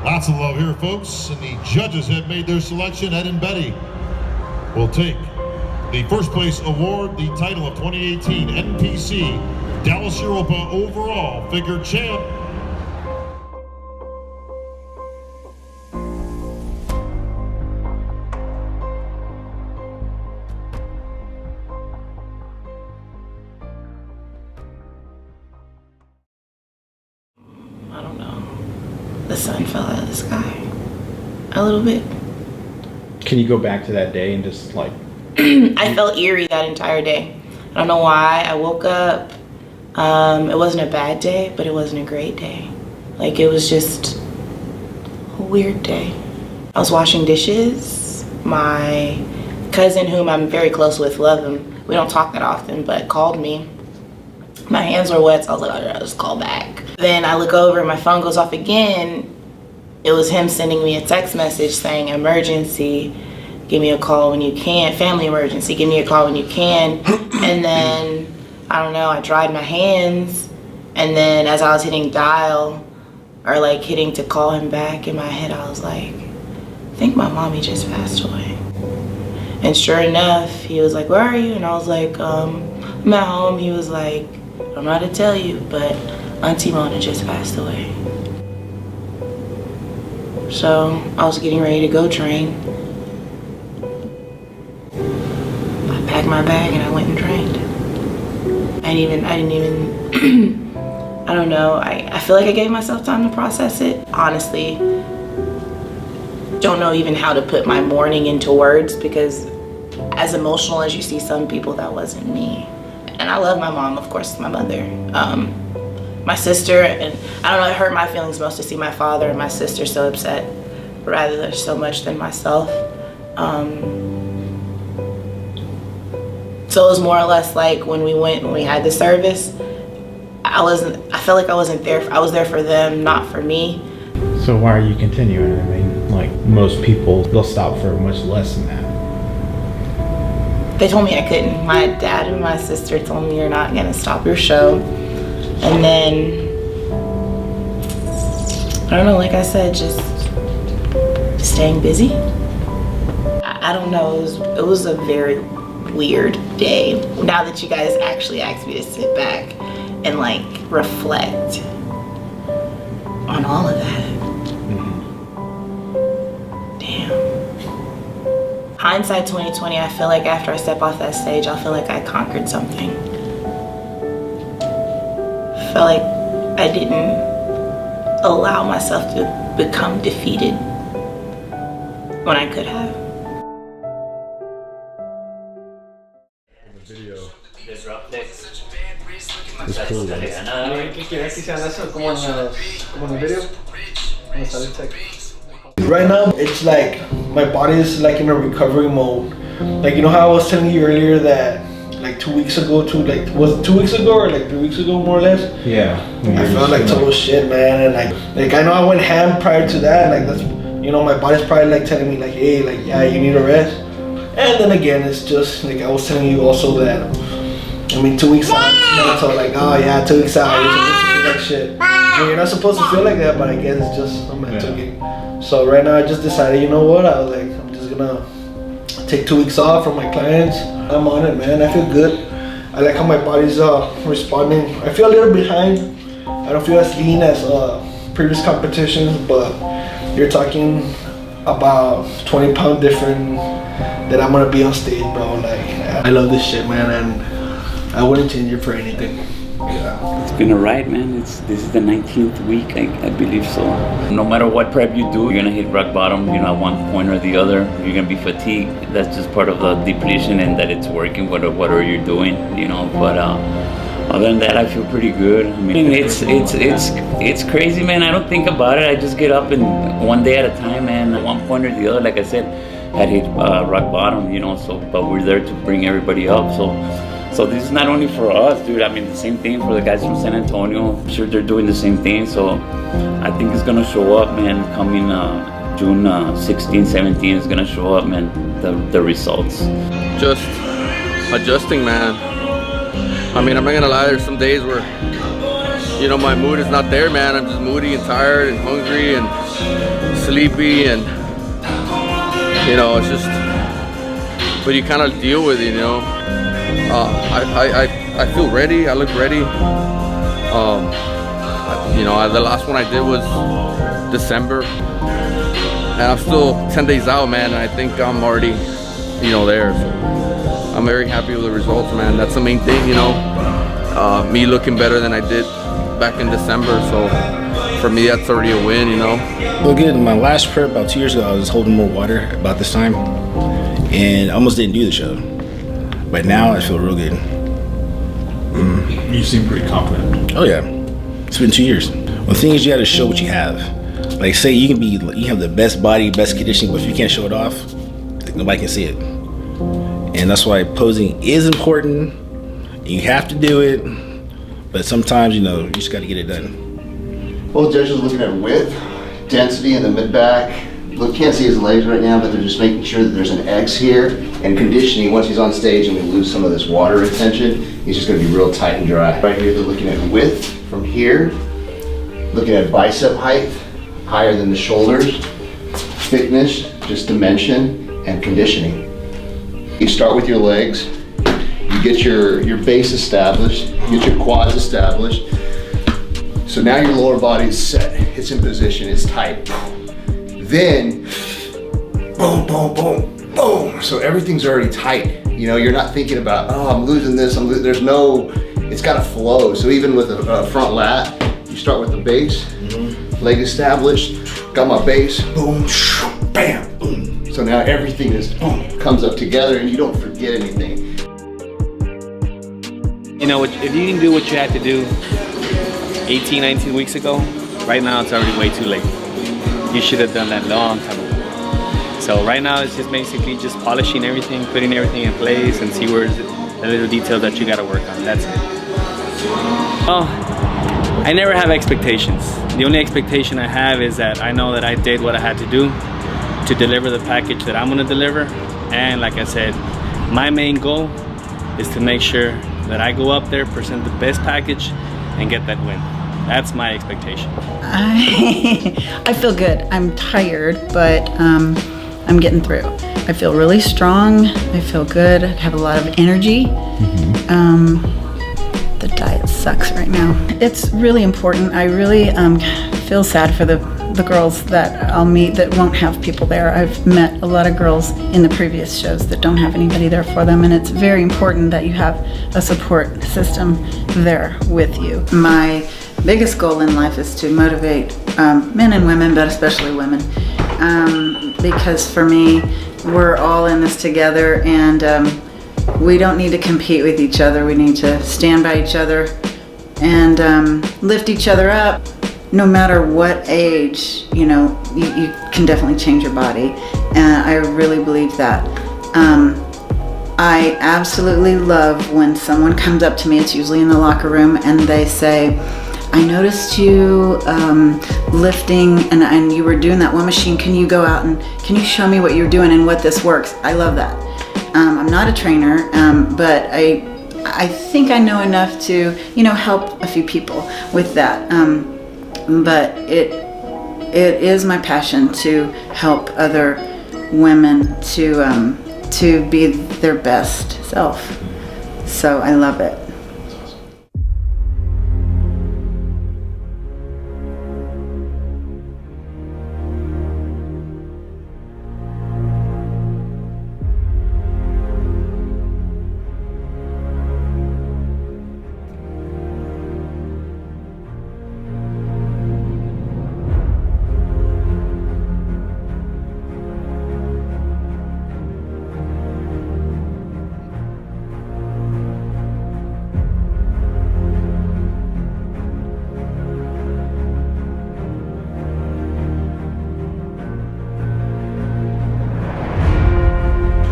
Lots of love here, folks, and the judges have made their selection. Ed and Betty will take the first place award, the title of 2018 NPC Dallas Europa overall figure champ. I don't know. The sun fell out of the sky a little bit. Can you go back to that day and just like... I felt eerie that entire day. I don't know why. I woke up. It wasn't a bad day, but it wasn't a great day. Like, it was just a weird day. I was washing dishes. My cousin, whom I'm very close with, love him. We don't talk that often, but called me. My hands were wet, so I was like, I'll just call back. Then I look over, my phone goes off again. It was him sending me a text message saying, emergency, give me a call when you can. Family emergency, give me a call when you can. And then, I don't know, I dried my hands. And then as I was hitting dial, or like hitting to call him back, in my head I was like, I think my mommy just passed away. And sure enough, he was like, where are you? And I was like, I'm at home. He was like, I don't know how to tell you, but Auntie Mona just passed away. So I was getting ready to go train. I packed my bag and I went and trained. I didn't even, I don't know, I feel like I gave myself time to process it. Honestly, don't know even how to put my morning into words, because as emotional as you see some people, that wasn't me. And I love my mom, of course, my mother. My sister, and I don't know, it hurt my feelings most to see my father and my sister so upset, rather so much than myself. So it was more or less like when we had the service, I felt like I wasn't there. I was there for them, not for me. So why are you continuing? I mean, like most people, they'll stop for much less than that. They told me I couldn't. My dad and my sister told me, you're not gonna stop your show. And then, I don't know, like I said, just staying busy. I don't know, it was a very weird day. Now that you guys actually asked me to sit back and like reflect on all of that. Damn. Hindsight 2020, I feel like after I step off that stage, I feel like I conquered something. I felt like I didn't allow myself to become defeated when I could have. Right now, it's like my body is like in a recovery mode. Like, you know how I was telling you earlier that like 2 weeks ago, was it 2 weeks ago or like 3 weeks ago, more or less? Yeah. I felt like total shit, man, and like I know I went ham prior to that. Like that's, you know, my body's probably like telling me like, hey, like yeah, you need a rest. And then again, it's just like I was telling you also that, I mean, 2 weeks out, so like, oh yeah, 2 weeks out, you're supposed to feel like shit. I mean, you're not supposed to feel like that, but I guess it's just a mental game. So right now, I just decided, you know what? I was like, I'm just gonna take 2 weeks off from my clients. I'm on it, man. I feel good. I like how my body's responding. I feel a little behind. I don't feel as lean as previous competitions, but you're talking about 20-pound different that I'm gonna be on stage, bro. Like, I love this shit, man, and I wouldn't change it for anything. Yeah. It's been a ride, man. This is the 19th week, I believe so. No matter what prep you do, you're gonna hit rock bottom, you know, at one point or the other. You're gonna be fatigued. That's just part of the depletion, and that it's working, whatever you're doing, you know. But other than that, I feel pretty good. I mean, it's crazy, man. I don't think about it. I just get up and one day at a time, man. At one point or the other, like I said, had hit rock bottom, you know. So, but we're there to bring everybody up. So this is not only for us, dude. I mean, the same thing for the guys from San Antonio. I'm sure they're doing the same thing. So I think it's gonna show up, man. Coming June 16, 17 is gonna show up, man. The results. Just adjusting, man. I mean, I'm not gonna lie. There's some days where you know, my mood is not there, man. I'm just moody and tired and hungry and sleepy, and you know, it's just, but you kind of deal with it, you know. I feel ready. I look ready. You know, the last one I did was December, and I'm still 10 days out, man. And I think I'm already, you know, there. So I'm very happy with the results, man. That's the main thing, you know. Me looking better than I did back in December. So for me, that's already a win, you know. Well, good. My last prep about 2 years ago, I was holding more water about this time, and I almost didn't do the show. But now I feel real good. You seem pretty confident. Oh yeah, it's been 2 years. Well, the thing is, you got to show what you have. Like, say you have the best body, best conditioning, but if you can't show it off, nobody can see it. And that's why posing is important. You have to do it, but sometimes, you know, you just got to get it done. Both judges are looking at width, density in the mid-back. Look, can't see his legs right now, but they're just making sure that there's an X here. And conditioning, once he's on stage and we lose some of this water retention, he's just gonna be real tight and dry. Right here, they're looking at width from here, looking at bicep height, higher than the shoulders, thickness, just dimension, and conditioning. You start with your legs, you get your base established, you get your quads established. So now your lower body is set, it's in position, it's tight. Then, boom, boom, boom, boom. So everything's already tight. You know, you're not thinking about, oh, I'm losing this, there's no, it's gotta flow. So even with a front lat, you start with the base, leg established, got my base, boom, bam, boom. So now everything is, boom, comes up together and you don't forget anything. You know, if you didn't do what you had to do 18, 19 weeks ago, right now it's already way too late. You should have done that long time ago. So right now it's just basically just polishing everything, putting everything in place, and see where's the little details that you gotta work on. That's it. Oh, I never have expectations. The only expectation I have is that I know that I did what I had to do to deliver the package that I'm gonna deliver. And like I said, my main goal is to make sure that I go up there, present the best package, and get that win. That's my expectation. I feel good. I'm tired, but I'm getting through. I feel really strong. I feel good. I have a lot of energy. The diet sucks right now. It's really important. I really feel sad for the girls that I'll meet that won't have people there. I've met a lot of girls in the previous shows that don't have anybody there for them, and it's very important that you have a support system there with you. My biggest goal in life is to motivate men and women, but especially women, because for me, we're all in this together, and we don't need to compete with each other. We need to stand by each other and lift each other up. No matter what age, you know, you can definitely change your body, and I really believe that. I absolutely love when someone comes up to me, it's usually in the locker room, and they say, I noticed you lifting and you were doing that one machine. Can you go out and can you show me what you're doing and what this works? I love that. I'm not a trainer, but I think I know enough to, you know, help a few people with that. But it is my passion to help other women to be their best self. So I love it.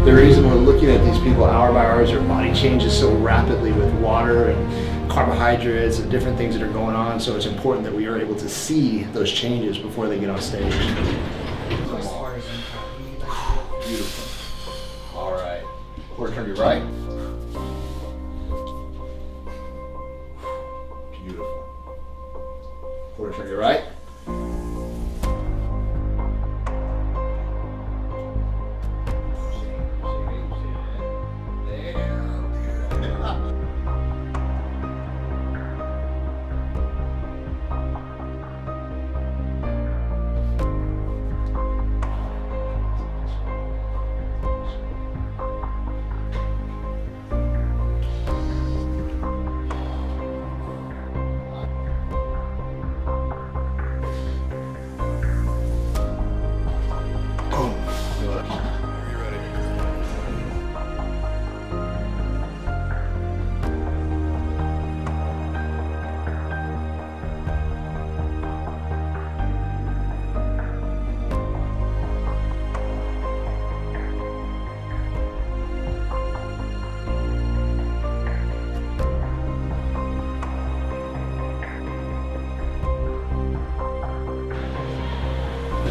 The reason we're looking at these people hour by hour is their body changes so rapidly with water and carbohydrates and different things that are going on, so it's important that we are able to see those changes before they get on stage. Beautiful. All right. Quarter turn to your right. Beautiful. trigger, right?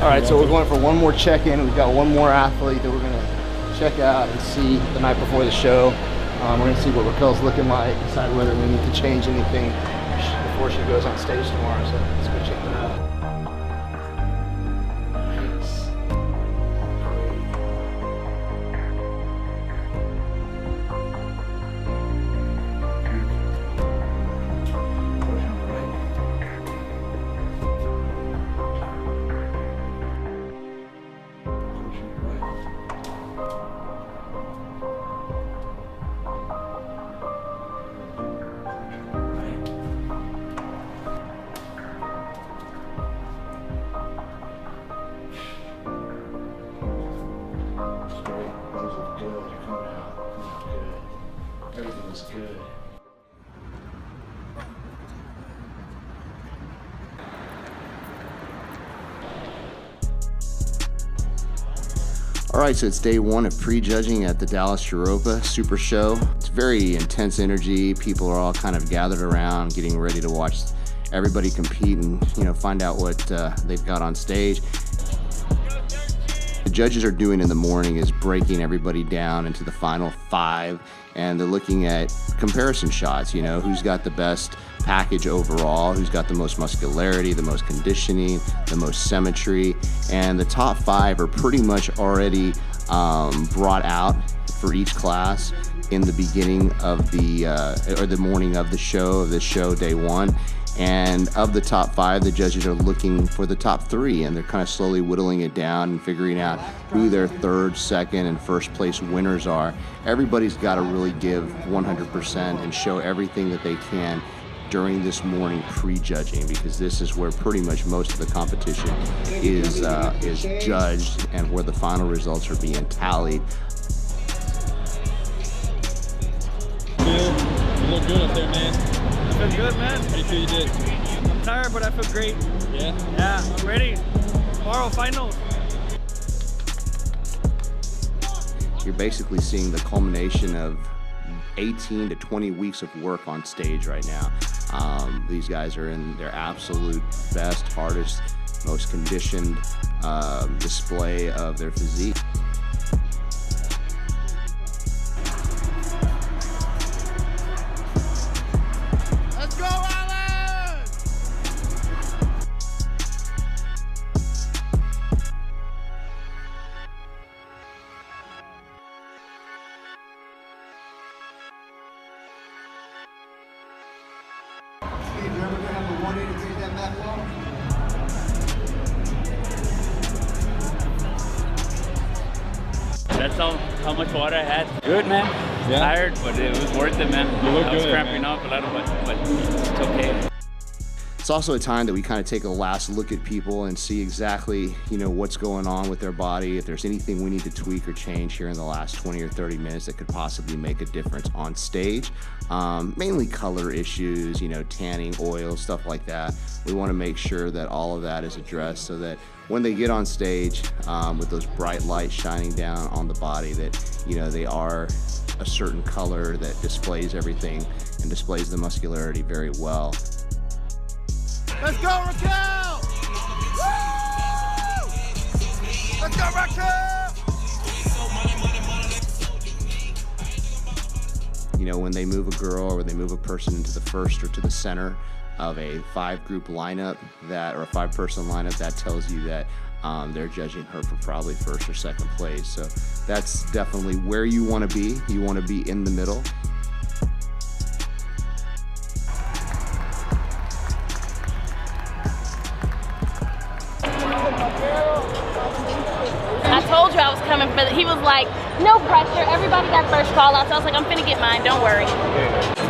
All right, so we're going for one more check-in. We've got one more athlete that we're gonna check out and see the night before the show. We're gonna see what Raquel's looking like, decide whether we need to change anything before she goes on stage tomorrow. So let's go check that out. All right, so it's day one of prejudging at the Dallas Europa Super Show. It's very intense energy. People are all kind of gathered around, getting ready to watch everybody compete and, you know, find out what they've got on stage. The judges are doing in the morning is breaking everybody down into the final 5, and they're looking at comparison shots, you know, who's got the best package overall, who's got the most muscularity, the most conditioning, the most symmetry, and the top 5 are pretty much already brought out for each class in the beginning of the or the morning of the show, day 1. And of the top 5, the judges are looking for the top 3, and they're kind of slowly whittling it down and figuring out who their 3rd, 2nd, and 1st place winners are. Everybody's got to really give 100% and show everything that they can during this morning prejudging, because this is where pretty much most of the competition is judged and where the final results are being tallied. You look good up there, man. I feel good, man. How do you feel you did? I'm tired, but I feel great. Yeah? Yeah, I'm ready. Tomorrow, finals. You're basically seeing the culmination of 18 to 20 weeks of work on stage right now. These guys are in their absolute best, hardest, most conditioned display of their physique. Let's go, Alan! Steve, you're ever gonna have the 180 to take that back long? That's how much water I had. Good, man. Yeah. Tired, but it was worth it, man. You look I was good, cramping man. up a little bit, but it's okay. It's also a time that we kind of take a last look at people and see exactly, you know, what's going on with their body, if there's anything we need to tweak or change here in the last 20 or 30 minutes that could possibly make a difference on stage. Mainly color issues, you know, tanning, oil, stuff like that. We want to make sure that all of that is addressed so that when they get on stage with those bright lights shining down on the body, that, you know, they are a certain color that displays everything and displays the muscularity very well. Let's go, Raquel! Woo! Let's go, Raquel! You know, when they move a girl or they move a person into the first or to the center, of a 5-group lineup or a 5-person lineup, that tells you that they're judging her for probably first or second place. So that's definitely where you want to be. You want to be in the middle. I told you I was coming for he was like, no pressure, everybody got first call out, so I was like, I'm finna get mine, don't worry.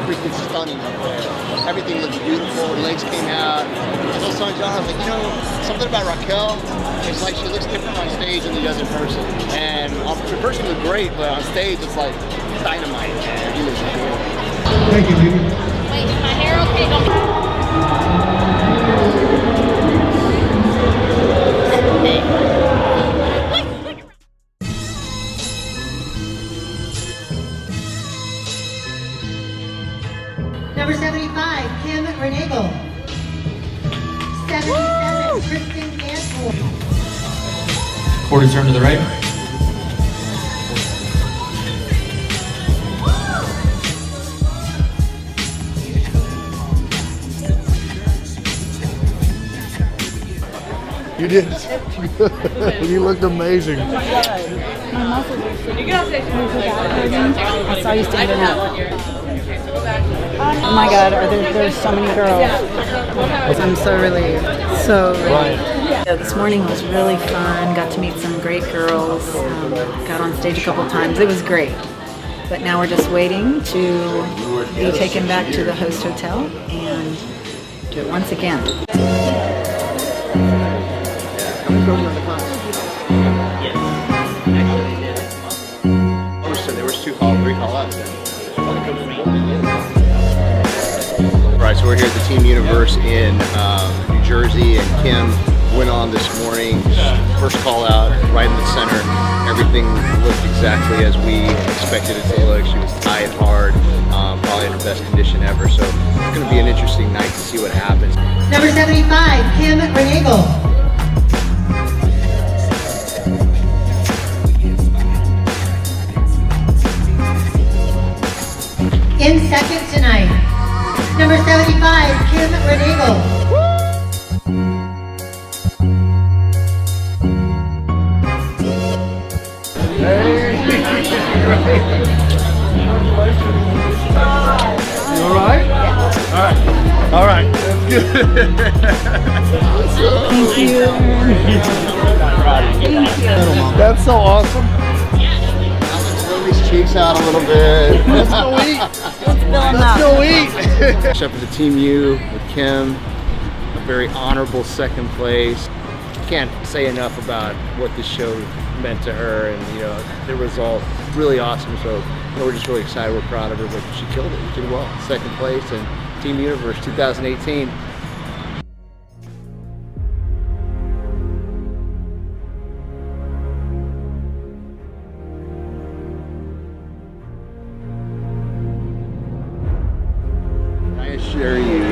Freaking stunning up there. Everything looks beautiful, her legs came out. I was telling John, I was like, you know, something about Raquel, it's like she looks different on stage than she does in person. And in person looked great, but on stage it's like dynamite, man. He looks good. Thank you, baby. Wait, is my hair okay? Number 75, Kim Renagle. 77, Kristen Danforth. Quarter turn to the right. You did. You looked amazing. My muscles are I saw you standing up. Oh my God, there's so many girls. I'm so relieved. Yeah, this morning was really fun. Got to meet some great girls. Got on stage a couple times. It was great. But now we're just waiting to be taken back to the host hotel and do it once again. There was 3 call-outs. Right, so we're here at the Team Universe in New Jersey, and Kim went on this morning. First call-out, right in the center. Everything looked exactly as we expected it to look. She was tight, hard, probably in her best condition ever. So it's going to be an interesting night to see what happens. Number 75, Kim Renagle. In second tonight, number 75, Kim Renagle. You all right? Yeah. All right. That's good. Thank you. That's so awesome. These cheeks out a little bit. Let's go eat. Let's go eat. Up to the Team U with Kim, a very honorable second place. Can't say enough about what this show meant to her, and the result really awesome. So we're just really excited. We're proud of her, but she killed it. She did well. Second place in Team Universe 2018. I assure you,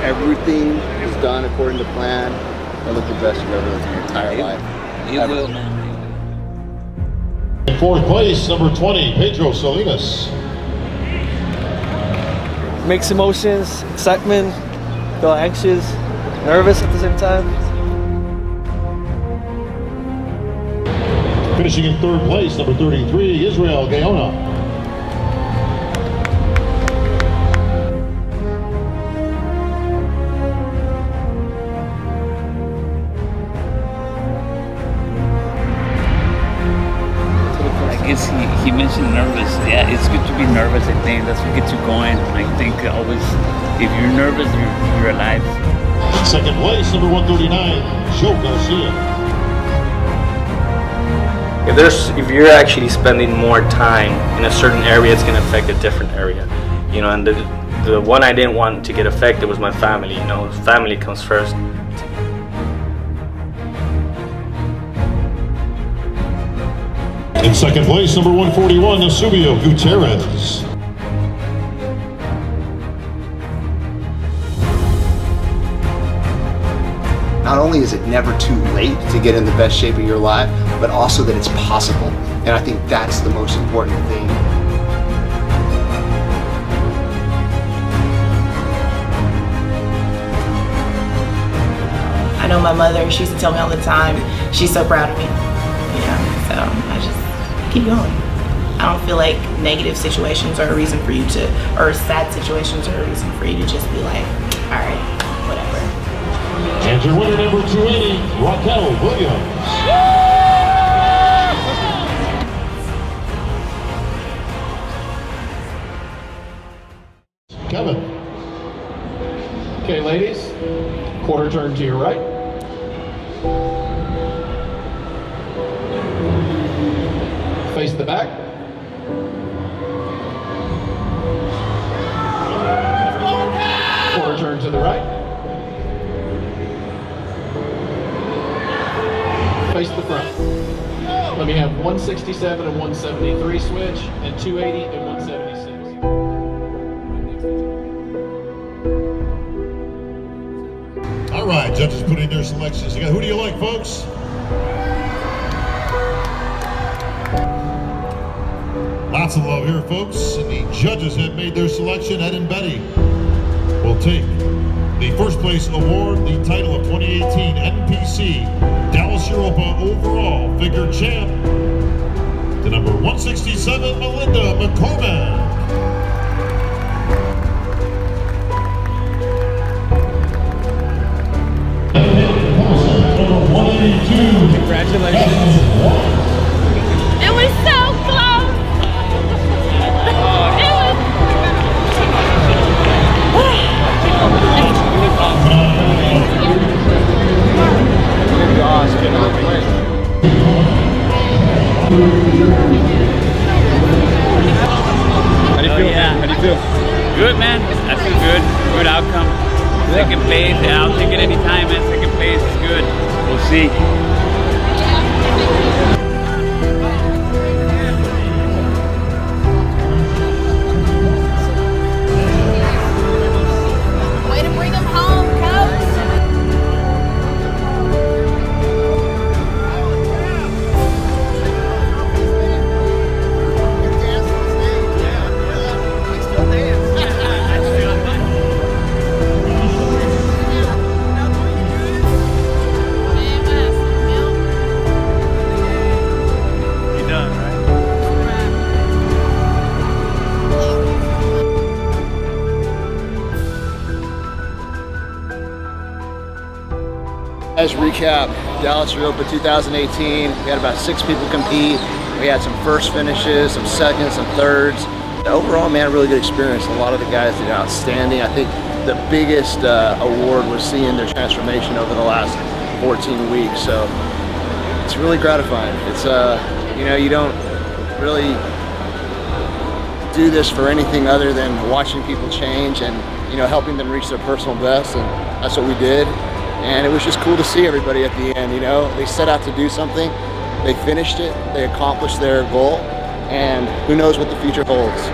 everything is done according to plan. I look the best you've ever looked in your entire life. You will, man. In 4th place, number 20, Pedro Salinas. Mixed emotions, excitement, feel anxious, nervous at the same time. Finishing in 3rd place, number 33, Israel Gayona. He mentioned nervous. Yeah, it's good to be nervous. I think that's what gets you going. I think always, if you're nervous, you're alive. In 2nd place, number 139, Joe Garcia. If you're actually spending more time in a certain area, it's going to affect a different area. And the one I didn't want to get affected was my family. Family comes first. In 2nd place, number 141, Eusebio Gutierrez. Not only is it never too late to get in the best shape of your life, but also that it's possible. And I think that's the most important thing. know my mother, she used to tell me all the time, she's so proud of me. So I just keep going. I don't feel like negative situations are a reason for you to, or sad situations are a reason for you to just be like, all right, whatever. And your winner, number 280, Raquel Williams. Kevin. Okay, ladies, quarter turn to your right. Face the back. Quarter turn to the right. Face the front. Let me have 167 and 173 switch, and 280 and 176. All right, judges putting their selections together. Who do you like, folks? Lots of love here, folks. And the judges have made their selection. Ed and Betty will take the first place award, the title of 2018 NPC Dallas Europa overall figure champ, to number 167, Melinda McCormack. Congratulations. It was so close. It was. How do you feel? How do you feel? Good, man. I feel good. Good outcome. Second place. Yeah, I'll take it anytime, man. Second place is good. We'll see. Way to bring them home, coach. As recap, Dallas Europa 2018, we had about 6 people compete. We had some first finishes, some seconds, some thirds. Overall, man, a really good experience. A lot of the guys did outstanding. I think the biggest award was seeing their transformation over the last 14 weeks. So it's really gratifying. It's, you know, you don't really do this for anything other than watching people change and, you know, helping them reach their personal best. And that's what we did. And it was just cool to see everybody at the end, you know. They set out to do something, they finished it, they accomplished their goal, and who knows what the future holds.